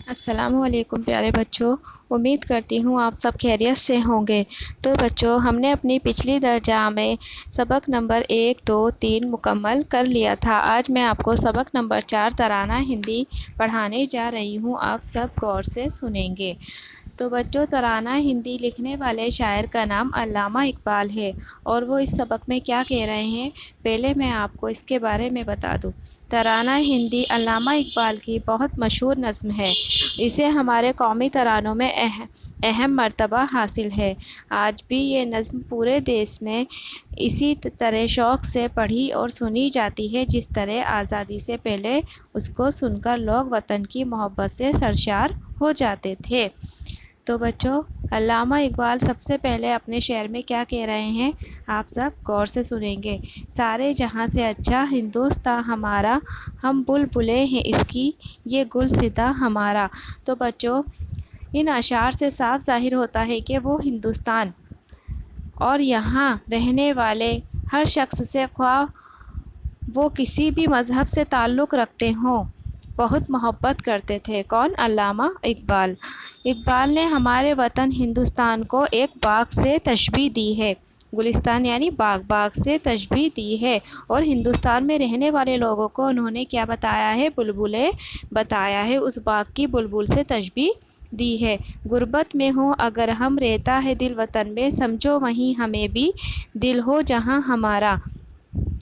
السلام علیکم پیارے بچوں، امید کرتی ہوں آپ سب خیریت سے ہوں گے۔ تو بچوں، ہم نے اپنی پچھلی درجہ میں سبق نمبر 1، 2، 3 مکمل کر لیا تھا۔ آج میں آپ کو سبق نمبر 4 ترانہ ہندی پڑھانے جا رہی ہوں، آپ سب غور سے سنیں گے۔ تو بچوں، ترانہ ہندی لکھنے والے شاعر کا نام علامہ اقبال ہے، اور وہ اس سبق میں کیا کہہ رہے ہیں پہلے میں آپ کو اس کے بارے میں بتا دوں۔ ترانہ ہندی علامہ اقبال کی بہت مشہور نظم ہے، اسے ہمارے قومی ترانوں میں اہم مرتبہ حاصل ہے۔ آج بھی یہ نظم پورے دیش میں اسی طرح شوق سے پڑھی اور سنی جاتی ہے جس طرح آزادی سے پہلے اس کو سن کر لوگ وطن کی محبت سے سرشار ہو جاتے تھے۔ تو بچوں، علامہ اقبال سب سے پہلے اپنے شعر میں کیا کہہ رہے ہیں، آپ سب غور سے سنیں گے۔ سارے جہاں سے اچھا ہندوستاں ہمارا، ہم بلبلیں ہیں اس کی یہ گلستاں ہمارا۔ تو بچوں، ان اشعار سے صاف ظاہر ہوتا ہے کہ وہ ہندوستان اور یہاں رہنے والے ہر شخص سے، خواہ وہ کسی بھی مذہب سے تعلق رکھتے ہوں، بہت محبت کرتے تھے۔ کون؟ علامہ اقبال۔ اقبال نے ہمارے وطن ہندوستان کو ایک باغ سے تشبیہ دی ہے، گلستان یعنی باغ، باغ سے تشبیہ دی ہے، اور ہندوستان میں رہنے والے لوگوں کو انہوں نے کیا بتایا ہے؟ بلبلیں بتایا ہے، اس باغ کی بلبل سے تشبیہ دی ہے۔ غربت میں ہوں اگر ہم، رہتا ہے دل وطن میں، سمجھو وہیں ہمیں بھی دل ہو جہاں ہمارا۔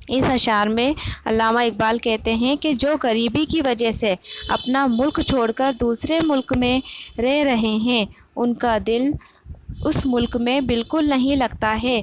اس اشعار میں علامہ اقبال کہتے ہیں کہ جو غریبی کی وجہ سے اپنا ملک چھوڑ کر دوسرے ملک میں رہ رہے ہیں، ان کا دل اس ملک میں بالکل نہیں لگتا ہے،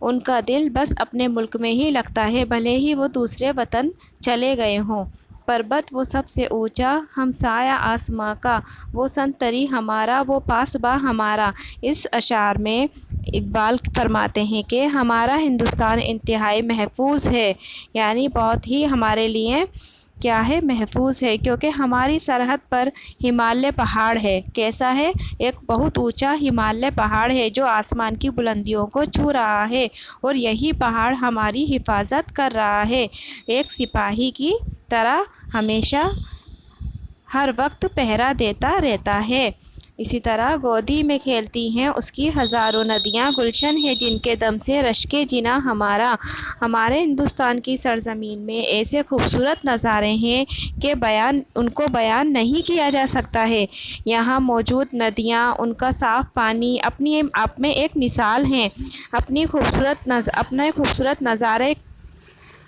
ان کا دل بس اپنے ملک میں ہی لگتا ہے، بھلے ہی وہ دوسرے وطن چلے گئے ہوں۔ پربت وہ سب سے اونچا ہمسایہ آسماں کا، وہ سنتری ہمارا، وہ پاسباں ہمارا۔ اس اشعار میں اقبال فرماتے ہیں کہ ہمارا ہندوستان انتہائی محفوظ ہے، یعنی بہت ہی ہمارے لیے کیا ہے؟ محفوظ ہے، کیونکہ ہماری سرحد پر ہمالیہ پہاڑ ہے۔ کیسا ہے؟ ایک بہت اونچا ہمالیہ پہاڑ ہے جو آسمان کی بلندیوں کو چھو رہا ہے، اور یہی پہاڑ ہماری حفاظت کر رہا ہے، ایک سپاہی کی طرح ہمیشہ ہر وقت پہرا دیتا رہتا ہے۔ اسی طرح گودی میں کھیلتی ہیں اس کی ہزاروں ندیاں، گلشن ہے جن کے دم سے رشکے جینا ہمارا۔ ہمارے ہندوستان کی سرزمین میں ایسے خوبصورت نظارے ہیں کہ ان کو بیان نہیں کیا جا سکتا ہے۔ یہاں موجود ندیاں، ان کا صاف پانی اپنے آپ میں ایک مثال ہیں، اپنے خوبصورت نظارے،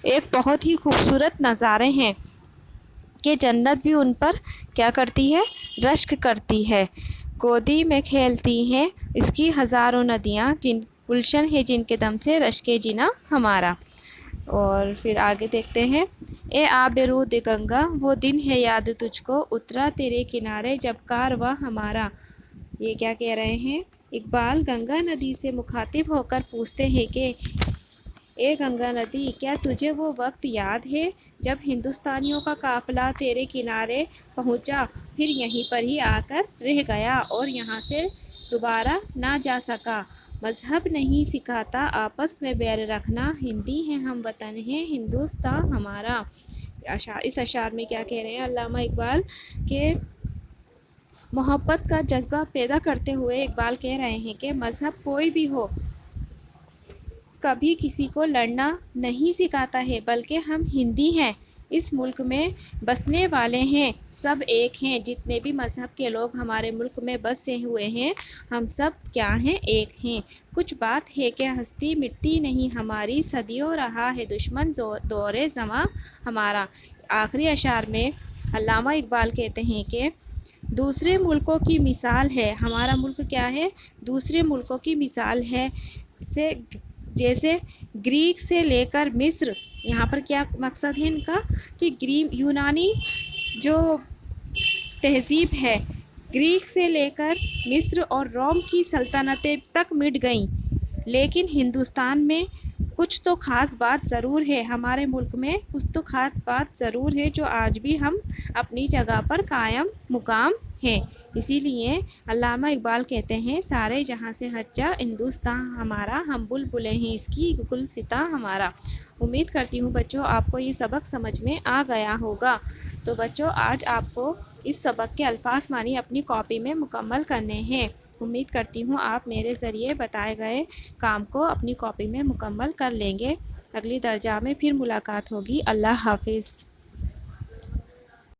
ایک بہت ہی خوبصورت نظارے ہیں کہ جنت بھی ان پر کیا کرتی ہے؟ رشک کرتی ہے۔ گودی میں کھیلتی ہیں اس کی ہزاروں ندیاں، گلشن ہے جن کے دم سے رشکے جینا ہمارا۔ اور پھر آگے دیکھتے ہیں۔ اے آب رود گنگا، وہ دن ہے یاد تجھ کو، اترا تیرے کنارے جب کارواں ہمارا۔ یہ کیا کہہ رہے ہیں؟ اقبال گنگا ندی سے مخاطب ہو کر پوچھتے ہیں کہ اے گنگا ندی، کیا تجھے وہ وقت یاد ہے جب ہندوستانیوں کا قافلہ تیرے کنارے پہنچا، پھر یہیں پر ہی آ کر رہ گیا اور یہاں سے دوبارہ نہ جا سکا؟ مذہب نہیں سکھاتا آپس میں بیر رکھنا، ہندی ہیں ہم وطن ہیں ہندوستاں ہمارا۔ اس اشعار میں کیا کہہ رہے ہیں علامہ اقبال کہ محبت کا جذبہ پیدا کرتے ہوئے اقبال کہہ رہے ہیں کہ مذہب کوئی بھی ہو، کبھی کسی کو لڑنا نہیں سکھاتا ہے، بلکہ ہم ہندی ہیں، اس ملک میں بسنے والے ہیں، سب ایک ہیں، جتنے بھی مذہب کے لوگ ہمارے ملک میں بسے ہوئے ہیں، ہم سب کیا ہیں؟ ایک ہیں۔ کچھ بات ہے کہ ہستی مٹتی نہیں ہماری، صدیوں رہا ہے دشمن دور زماں ہمارا۔ آخری اشعار میں علامہ اقبال کہتے ہیں کہ دوسرے ملکوں کی مثال ہے، ہمارا ملک کیا ہے؟ دوسرے ملکوں کی مثال ہے، جیسے گریک سے لے کر مصر۔ یہاں پر کیا مقصد ہے ان کا؟ کہ یونانی جو تہذیب ہے، گریک سے لے کر مصر اور روم کی سلطنتیں تک مٹ گئیں، لیکن ہندوستان میں کچھ تو خاص بات ضرور ہے، ہمارے ملک میں کچھ تو خاص بات ضرور ہے جو آج بھی ہم اپنی جگہ پر قائم مقام ہے۔ اسی لیے علامہ اقبال کہتے ہیں سارے جہاں سے ہٹ جا ہندوستاں ہمارا، ہم بلبلیں ہیں اس کی گلستاں ہمارا۔ امید کرتی ہوں بچوں آپ کو یہ سبق سمجھ میں آ گیا ہوگا۔ تو بچوں آج آپ کو اس سبق کے الفاظ معنی اپنی کاپی میں مکمل کرنے ہیں۔ امید کرتی ہوں آپ میرے ذریعے بتائے گئے کام کو اپنی کاپی میں مکمل کر لیں گے۔ اگلی درجہ میں پھر ملاقات ہوگی۔ اللہ حافظ۔